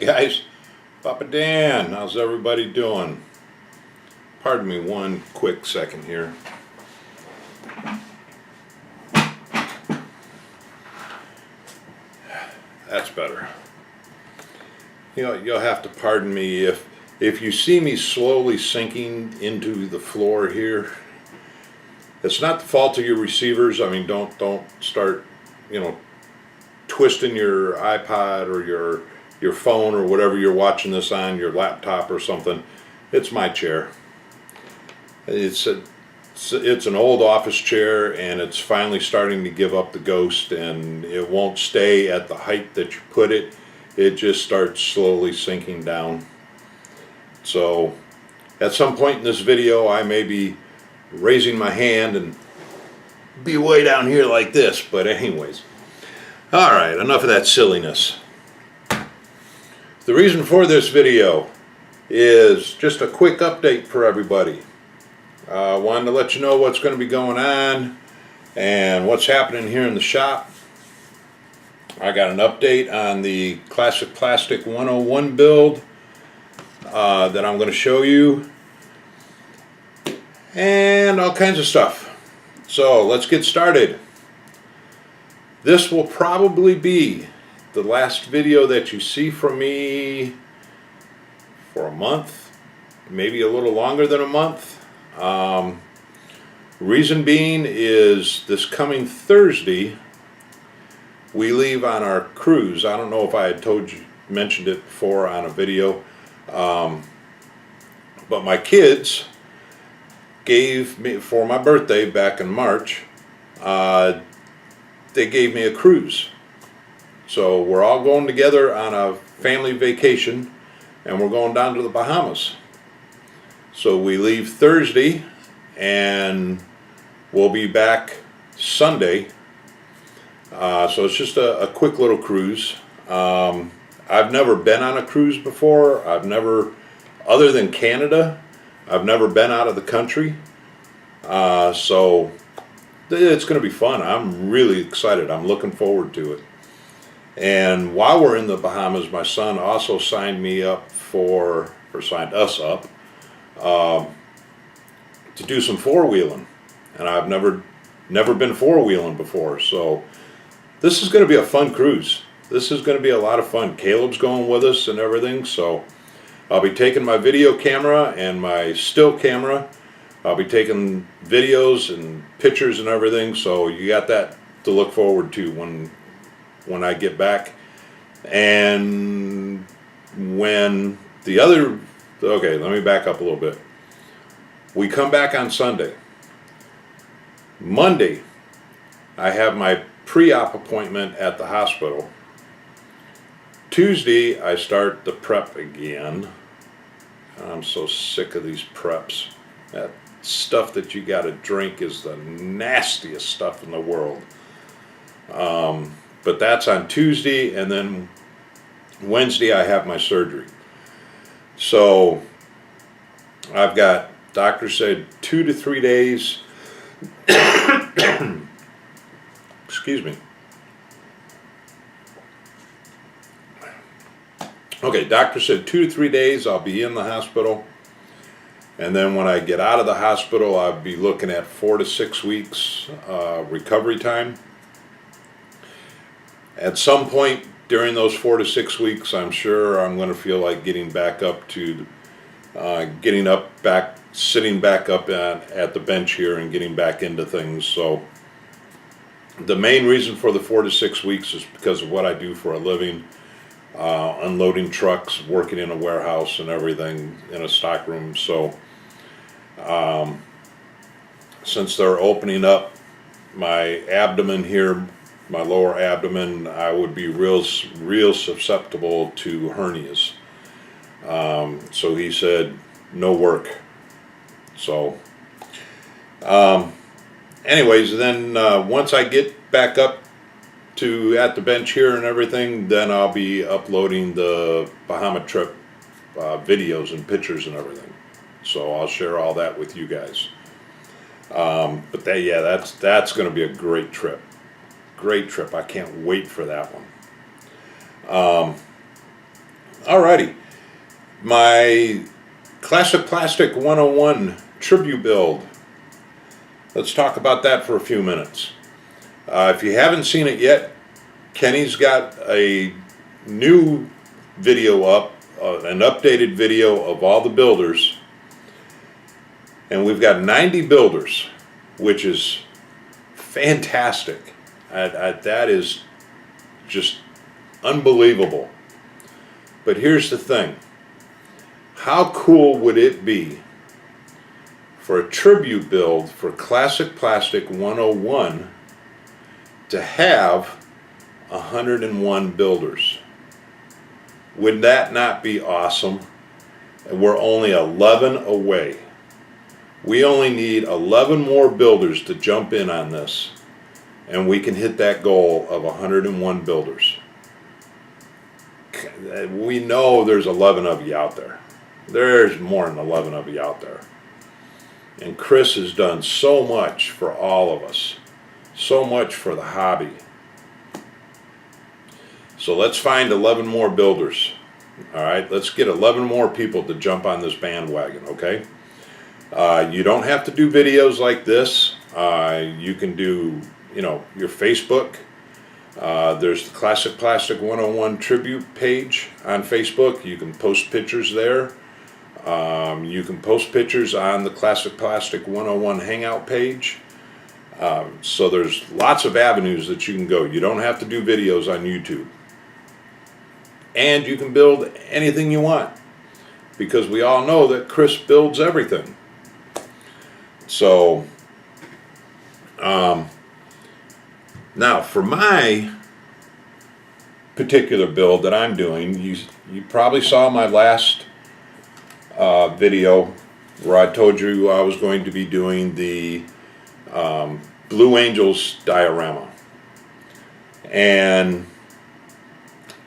guys, Papa Dan, how's everybody doing? Pardon me one quick second here. That's better. You'll have to pardon me if you see me slowly sinking into the floor here. It's not the fault of your receivers. I mean, don't start, twisting your iPod or your phone or whatever you're watching this on, your laptop or something. It's my chair. It's an old office chair, and it's finally starting to give up the ghost, and it won't stay at the height that you put it. It just starts slowly sinking down. So at some point in this video, I may be raising my hand and be way down here like this, but anyways. All right, enough of that silliness. The reason for this video is just a quick update for everybody. I wanted to let you know what's going to be going on and what's happening here in the shop. I got an update on the Classic Plastic 101 build that I'm going to show you, and all kinds of stuff. So let's get started. This will probably be the last video that you see from me for a month, maybe a little longer than a month. Reason being is this coming Thursday we leave on our cruise. I don't know if I had mentioned it before on a video, but my kids gave me, for my birthday back in March, they gave me a cruise. So we're all going together on a family vacation, and we're going down to the Bahamas. So we leave Thursday, and we'll be back Sunday. So it's just a quick little cruise. I've never been on a cruise before. Other than Canada, I've never been out of the country. So it's going to be fun. I'm really excited. I'm looking forward to it. And while we're in the Bahamas, my son also signed us up to do some four-wheeling. And I've never been four-wheeling before. So this is going to be a fun cruise. This is going to be a lot of fun. Caleb's going with us and everything. So I'll be taking my video camera and my still camera. I'll be taking videos and pictures and everything, so you got that to look forward to when I get back. And when okay, let me back up a little bit. We come back on Sunday. Monday, I have my pre-op appointment at the hospital. Tuesday, I start the prep again. I'm so sick of these preps. That stuff that you got to drink is the nastiest stuff in the world. But that's on Tuesday, and then Wednesday I have my surgery. So I've got, doctor said 2 to 3 days. Excuse me. Okay, doctor said 2 to 3 days I'll be in the hospital. And then when I get out of the hospital, I'll be looking at 4 to 6 weeks recovery time. At some point during those 4 to 6 weeks, I'm sure I'm going to feel like getting back up to, sitting back up at the bench here and getting back into things. So the main reason for the 4 to 6 weeks is because of what I do for a living. Unloading trucks, working in a warehouse and everything, in a stock room. So since they're opening up my abdomen here, my lower abdomen, I would be real susceptible to hernias. So he said no work. So anyways, then once I get back up at the bench here and everything, then I'll be uploading the Bahama trip videos and pictures and everything. So I'll share all that with you guys. But that's going to be a great trip. Great trip. I can't wait for that one. Alrighty, my Classic Plastic 101 tribute build. Let's talk about that for a few minutes. If you haven't seen it yet, Kenny's got a new video up, an updated video of all the builders. And we've got 90 builders, which is fantastic. That is just unbelievable. But here's the thing. How cool would it be for a tribute build for Classic Plastic 101 to have 101 builders? Would that not be awesome? And we're only 11 away. We only need 11 more builders to jump in on this, and we can hit that goal of 101 builders. We know there's 11 of you out there. There's more than 11 of you out there. And Chris has done so much for all of us, so much for the hobby. So let's find 11 more builders. All right, let's get 11 more people to jump on this bandwagon, okay? You don't have to do videos like this. You can do, your Facebook. There's the Classic Plastic 101 tribute page on Facebook. You can post pictures there. You can post pictures on the Classic Plastic 101 Hangout page. So there's lots of avenues that you can go. You don't have to do videos on YouTube. And you can build anything you want, because we all know that Chris builds everything. So, now for my particular build that I'm doing, you probably saw my last video where I told you I was going to be doing the Blue Angels diorama. And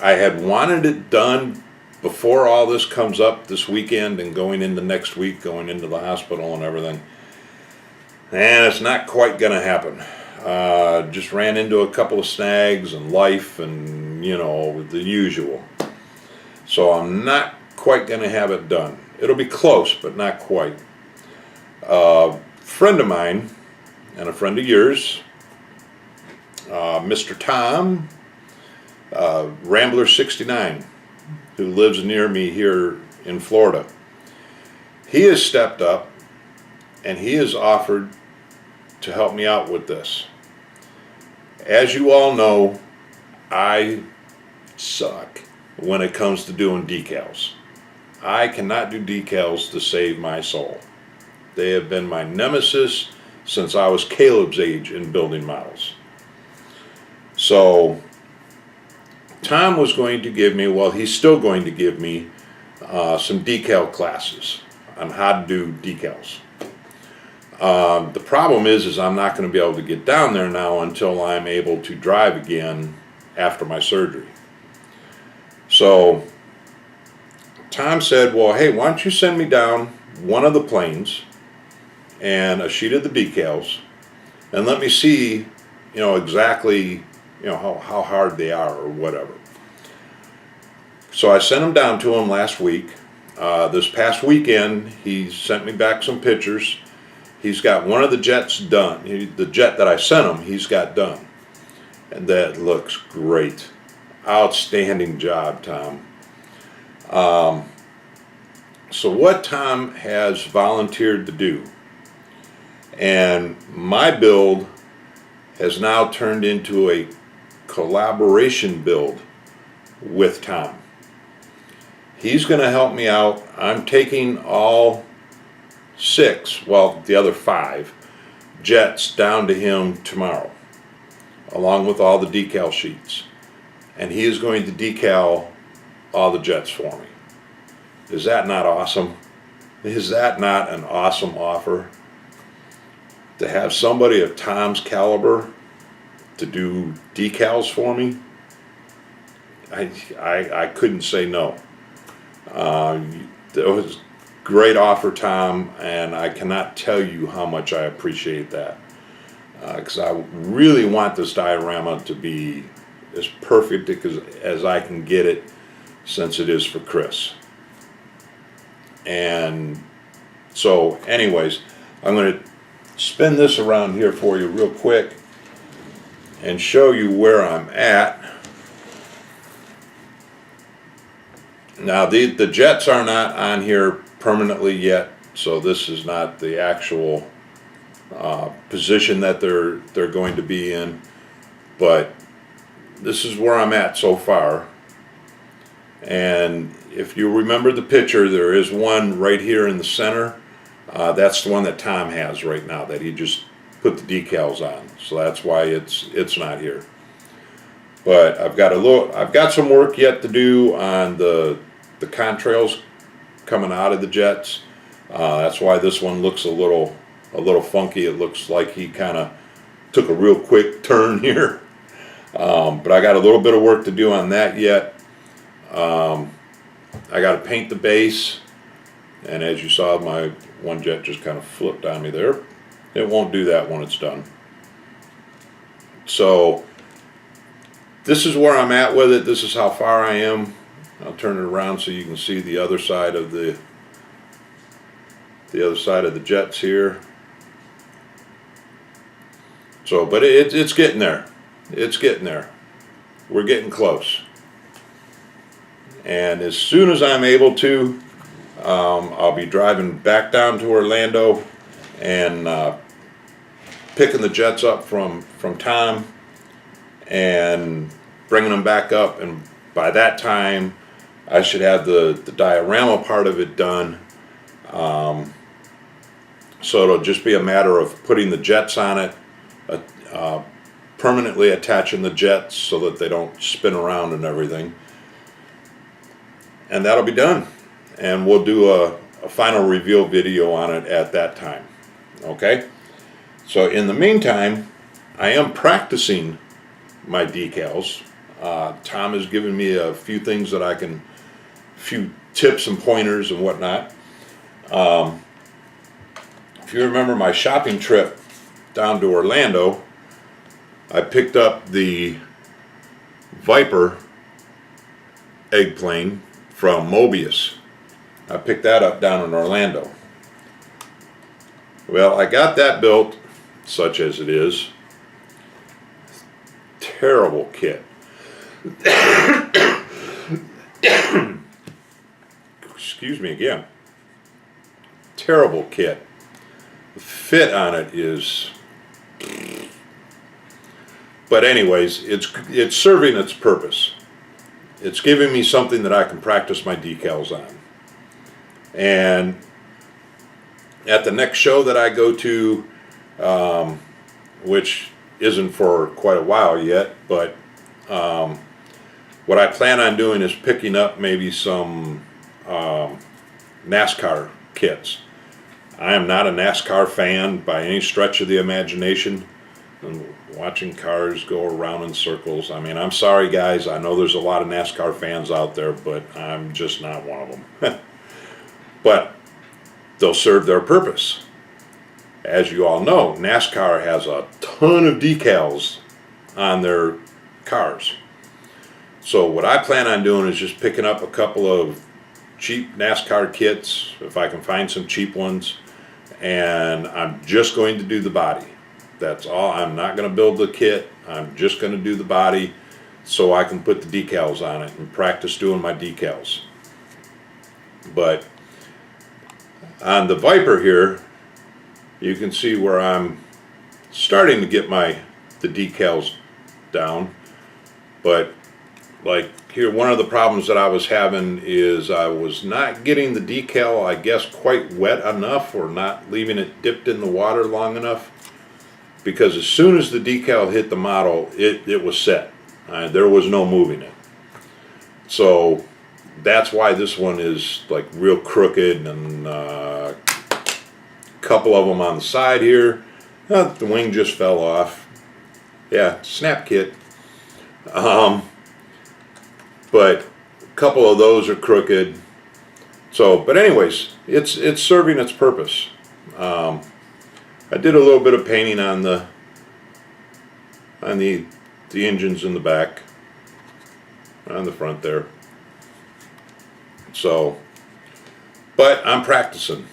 I had wanted it done before all this comes up this weekend and going into next week, going into the hospital and everything. And it's not quite going to happen. Just ran into a couple of snags and life and, the usual. So I'm not quite going to have it done. It'll be close, but not quite. A friend of mine and a friend of yours, Mr. Tom, Rambler 69, who lives near me here in Florida, he has stepped up and he has offered to help me out with this. As you all know, I suck when it comes to doing decals. I cannot do decals to save my soul. They have been my nemesis since I was Caleb's age in building models. So Tom was going to give me, he's still going to give me some decal classes on how to do decals. The problem is I'm not going to be able to get down there now until I'm able to drive again after my surgery. So Tom said, hey, why don't you send me down one of the planes and a sheet of the decals and let me see, exactly, how hard they are or whatever. So I sent them down to him last week. This past weekend, he sent me back some pictures. He's got one of the jets done. The jet that I sent him, he's got done. And that looks great. Outstanding job, Tom. So what Tom has volunteered to do, and my build has now turned into a collaboration build with Tom. He's going to help me out. I'm taking all 6, the other 5 jets down to him tomorrow, along with all the decal sheets. And he is going to decal all the jets for me. Is that not awesome? Is that not an awesome offer? To have somebody of Tom's caliber to do decals for me? I couldn't say no. It was a great offer, Tom, and I cannot tell you how much I appreciate that. Because I really want this diorama to be as perfect as I can get it since it is for Chris. And so anyways, I'm going to spin this around here for you real quick and show you where I'm at. Now the jets are not on here permanently yet, so this is not the actual position that they're going to be in, but this is where I'm at so far. And if you remember the picture, there is one right here in the center. That's the one that Tom has right now, that he just put the decals on, so that's why it's not here. But I've got some work yet to do on the contrails coming out of the jets. That's why this one looks a little funky. It looks like he kind of took a real quick turn here. But I got a little bit of work to do on that yet. I got to paint the base, and as you saw, my one jet just kind of flipped on me there. It won't do that when it's done. So this is where I'm at with it. This is how far I am. I'll turn it around so you can see the other side of the jets here. So, but it's getting there. It's getting there. We're getting close. And as soon as I'm able to, I'll be driving back down to Orlando and picking the jets up from Tom and bringing them back up. And by that time, I should have the diorama part of it done. So it'll just be a matter of putting the jets on it, permanently attaching the jets so that they don't spin around and everything. And that'll be done. And we'll do a final reveal video on it at that time. Okay? So in the meantime, I am practicing my decals. Tom has given me a few things that I can, few tips and pointers and whatnot. If you remember my shopping trip down to Orlando, I picked up the Viper egg plane from Mobius. I picked that up down in Orlando. Well, I got that built, such as it is. Terrible kit. Excuse me again. Terrible kit. The fit on it is... But anyways, it's serving its purpose. It's giving me something that I can practice my decals on. And at the next show that I go to, which isn't for quite a while yet, but what I plan on doing is picking up maybe some NASCAR kits. I am not a NASCAR fan by any stretch of the imagination. And watching cars go around in circles, I mean, I'm sorry guys, I know there's a lot of NASCAR fans out there, but I'm just not one of them. But they'll serve their purpose. As you all know, NASCAR has a ton of decals on their cars. So what I plan on doing is just picking up a couple of cheap NASCAR kits, if I can find some cheap ones, and I'm just going to do the body. That's all. I'm not going to build the kit. I'm just going to do the body so I can put the decals on it and practice doing my decals. But on the Viper here, you can see where I'm starting to get the decals down. But like here, one of the problems that I was having is I was not getting the decal, I guess, quite wet enough, or not leaving it dipped in the water long enough. Because as soon as the decal hit the model, it was set. There was no moving it. So that's why this one is like real crooked, and a couple of them on the side here. The wing just fell off. Yeah, snap kit. But a couple of those are crooked. So, but anyways, it's serving its purpose. I did a little bit of painting on the engines in the back, on the front there. So, but I'm practicing.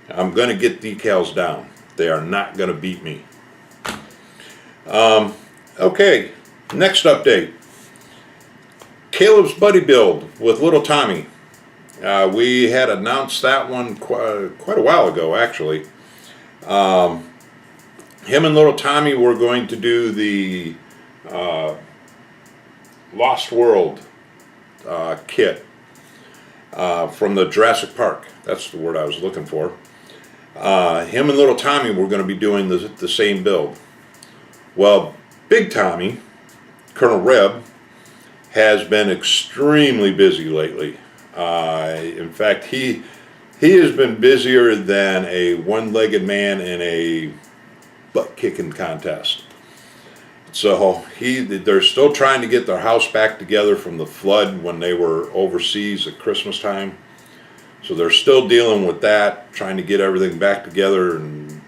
I'm going to get decals down. They are not going to beat me. Okay, next update. Caleb's Buddy Build with Little Tommy. We had announced that one quite a while ago, actually. Him and Little Tommy were going to do the Lost World kit from the Jurassic Park. That's the word I was looking for. Him and Little Tommy were going to be doing the same build. Well, Big Tommy, Colonel Reb, has been extremely busy lately. In fact, he has been busier than a one-legged man in a butt-kicking contest. So they're still trying to get their house back together from the flood when they were overseas at Christmas time. So they're still dealing with that, trying to get everything back together and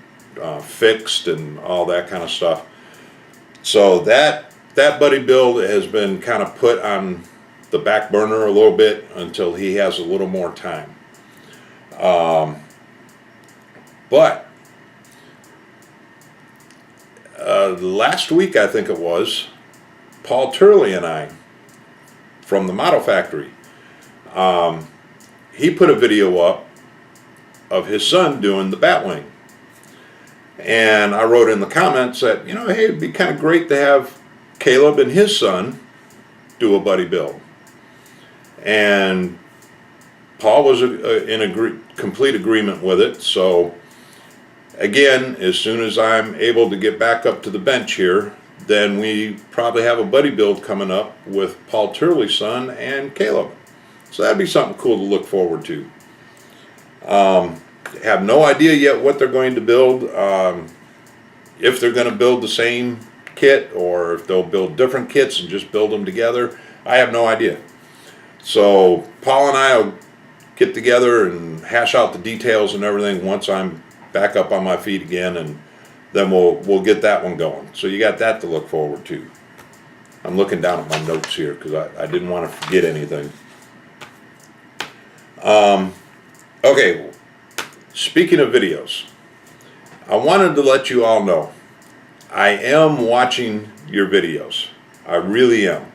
fixed and all that kind of stuff. So that buddy build has been kind of put on the back burner a little bit until he has a little more time. But last week, I think it was, Paul Turley and I, from the Model Factory, he put a video up of his son doing the Batwing. And I wrote in the comments that, hey, it'd be kind of great to have Caleb and his son do a buddy build. And Paul was in complete agreement with it. So again, as soon as I'm able to get back up to the bench here, then we probably have a buddy build coming up with Paul Turley's son and Caleb. So that'd be something cool to look forward to. Have no idea yet what they're going to build, if they're going to build the same kit or if they'll build different kits and just build them together. I have no idea. So Paul and I will get together and hash out the details and everything once I'm back up on my feet again, and then we'll get that one going. So you got that to look forward to. I'm looking down at my notes here because I didn't want to forget anything. Okay, speaking of videos, I wanted to let you all know I am watching your videos. I really am.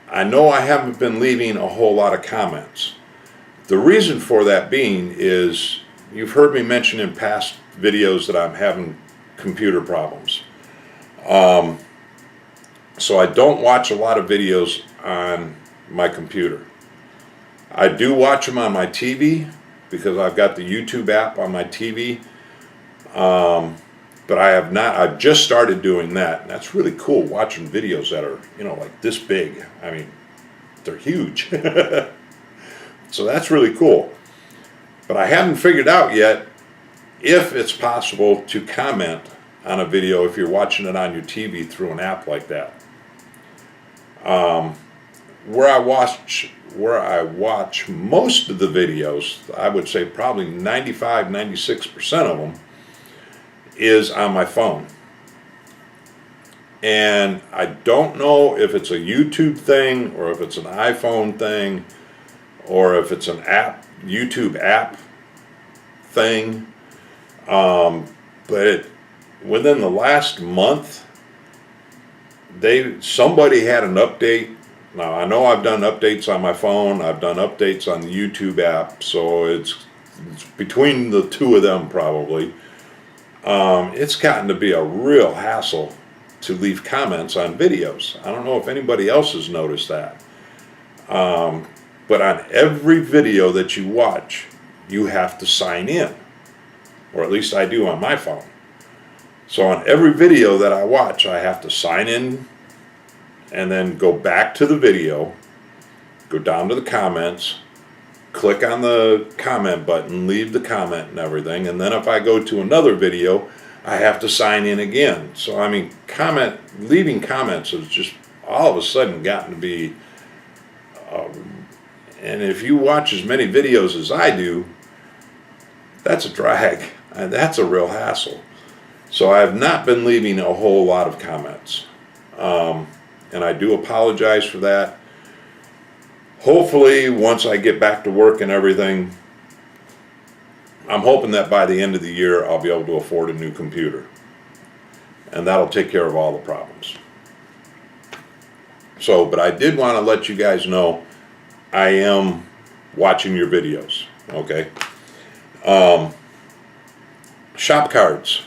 I know I haven't been leaving a whole lot of comments. The reason for that being is you've heard me mention in past videos that I'm having computer problems. So I don't watch a lot of videos on my computer. I do watch them on my TV because I've got the YouTube app on my TV. But I have not. I've just started doing that. And that's really cool, watching videos that are, like this big. I mean, they're huge. So that's really cool. But I haven't figured out yet if it's possible to comment on a video if you're watching it on your TV through an app like that. Where I watch most of the videos, I would say probably 95-96% of them, is on my phone. And I don't know if it's a YouTube thing or if it's an iPhone thing or if it's an app, YouTube app thing. But within the last month, somebody had an update. Now I know I've done updates on my phone, I've done updates on the YouTube app, so it's between the two of them probably. It's gotten to be a real hassle to leave comments on videos. I don't know if anybody else has noticed that. But on every video that you watch, you have to sign in. Or at least I do on my phone. So on every video that I watch, I have to sign in and then go back to the video, go down to the comments, click on the comment button, leave the comment and everything, and then if I go to another video, I have to sign in again. So I mean, leaving comments has just all of a sudden gotten to be, and if you watch as many videos as I do, that's a drag, and that's a real hassle. So I have not been leaving a whole lot of comments, and I do apologize for that. hopefully once I get back to work and everything, I'm hoping that by the end of the year I'll be able to afford a new computer, and that'll take care of all the problems. So, but I did want to let you guys know I am watching your videos, okay? Shop cards.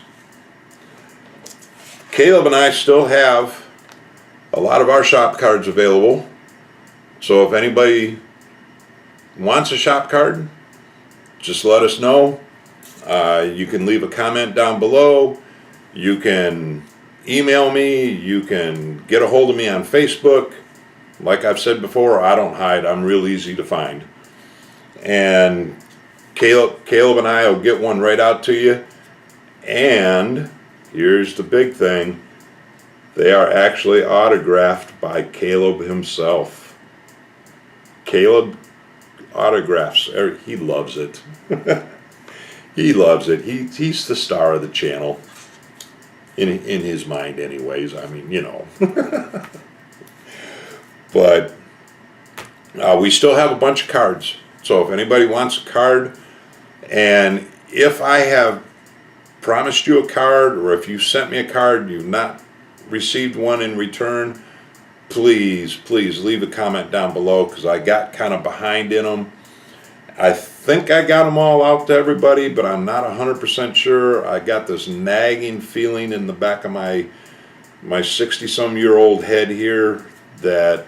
Caleb and I still have a lot of our shop cards available. So if anybody wants a shop card, just let us know. You can leave a comment down below. You can email me. You can get a hold of me on Facebook. Like I've said before, I don't hide. I'm real easy to find. And Caleb and I will get one right out to you. And here's the big thing. They are actually autographed by Caleb himself. Caleb autographs. He loves it. He loves it. He's the star of the channel. In his mind anyways. I mean, you know. But we still have a bunch of cards. So if anybody wants a card, and if I have promised you a card, or if you sent me a card, you've not received one in return, please leave a comment down below, because I got kind of behind in them. I think I got them all out to everybody, but I'm not 100% sure. I got this nagging feeling in the back of my 60-some-year-old head here that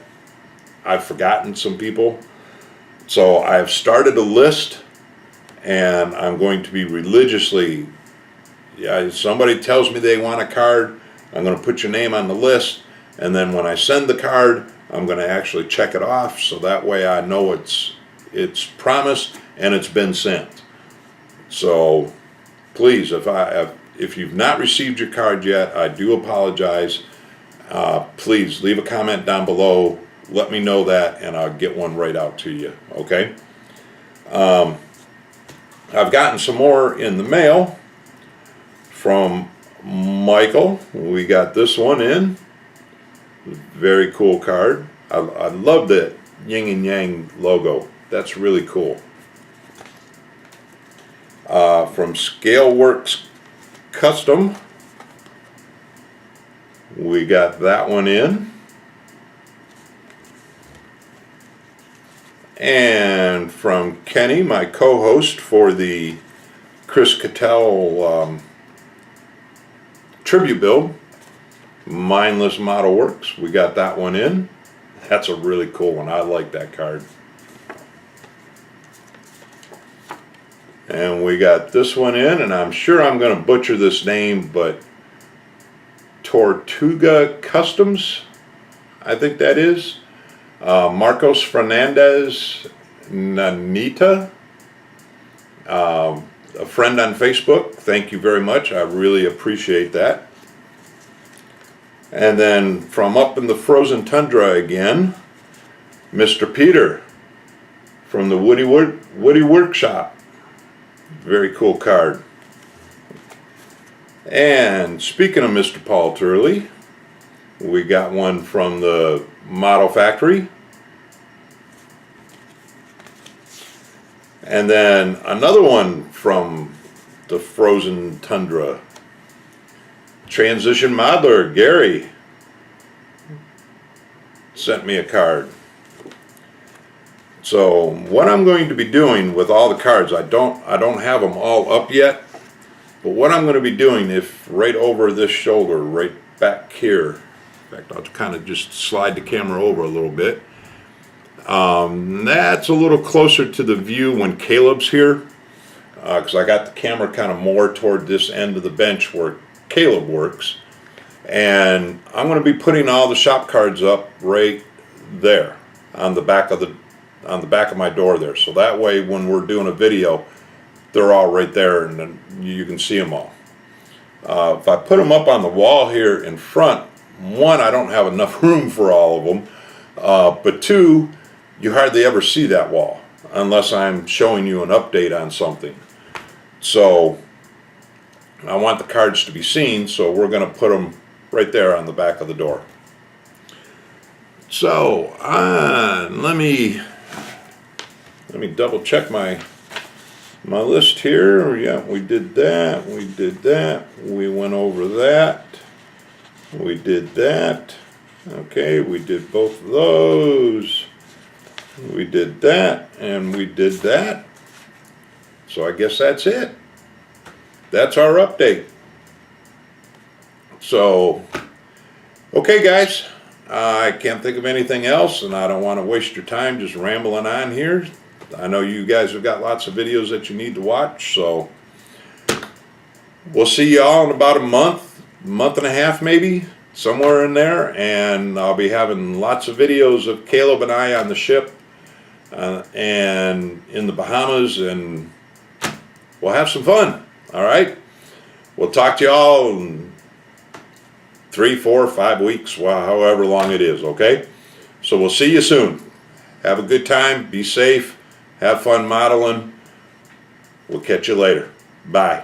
I've forgotten some people. So I've started a list, and I'm going to be religiously, if somebody tells me they want a card, I'm going to put your name on the list, and then when I send the card, I'm going to actually check it off, so that way I know it's promised and it's been sent. So please, if you've not received your card yet, I do apologize. Please leave a comment down below. Let me know that, and I'll get one right out to you. Okay. I've gotten some more in the mail from Michael. We got this one in. Very cool card. I love the yin and yang logo. That's really cool. From Scaleworks Custom, we got that one in. And from Kenny, my co-host for the Chris Cattell tribute build, Mindless Model Works, we got that one in. That's a really cool one. I like that card. And we got this one in, and I'm sure I'm going to butcher this name, but Tortuga Customs, I think that is. Marcos Fernandez Nanita, a friend on Facebook. Thank you very much. I really appreciate that. And then from up in the frozen tundra again, Mr. Peter from the Woody Workshop. Very cool card. And speaking of Mr. Paul Turley, we got one from the Model Factory. And then another one from the frozen tundra. Transition Modeler Gary sent me a card. So what I'm going to be doing with all the cards, I don't have them all up yet, but what I'm going to be doing, if right over this shoulder, right back here, in fact I'll kind of just slide the camera over a little bit, that's a little closer to the view when Caleb's here, because I got the camera kind of more toward this end of the bench where Caleb works, and I'm going to be putting all the shop cards up right there on the back of my door there, so that way when we're doing a video they're all right there and then you can see them all. If I put them up on the wall here in front, one, I don't have enough room for all of them, but two, you hardly ever see that wall unless I'm showing you an update on something. So I want the cards to be seen, so we're going to put them right there on the back of the door. So let me Let me double check my list here. Yeah, we did that. We did that. We went over that. We did that. Okay, we did both of those. We did that, and we did that. So I guess that's it. That's our update. So, okay guys, I can't think of anything else, and I don't want to waste your time just rambling on here. I know you guys have got lots of videos that you need to watch, so we'll see y'all in about a month and a half maybe, somewhere in there, and I'll be having lots of videos of Caleb and I on the ship and in the Bahamas, and we'll have some fun. All right, we'll talk to y'all in 3, 4, 5 weeks, well, however long it is. Okay, so we'll see you soon. Have a good time, be safe, have fun modeling. We'll catch you later. Bye.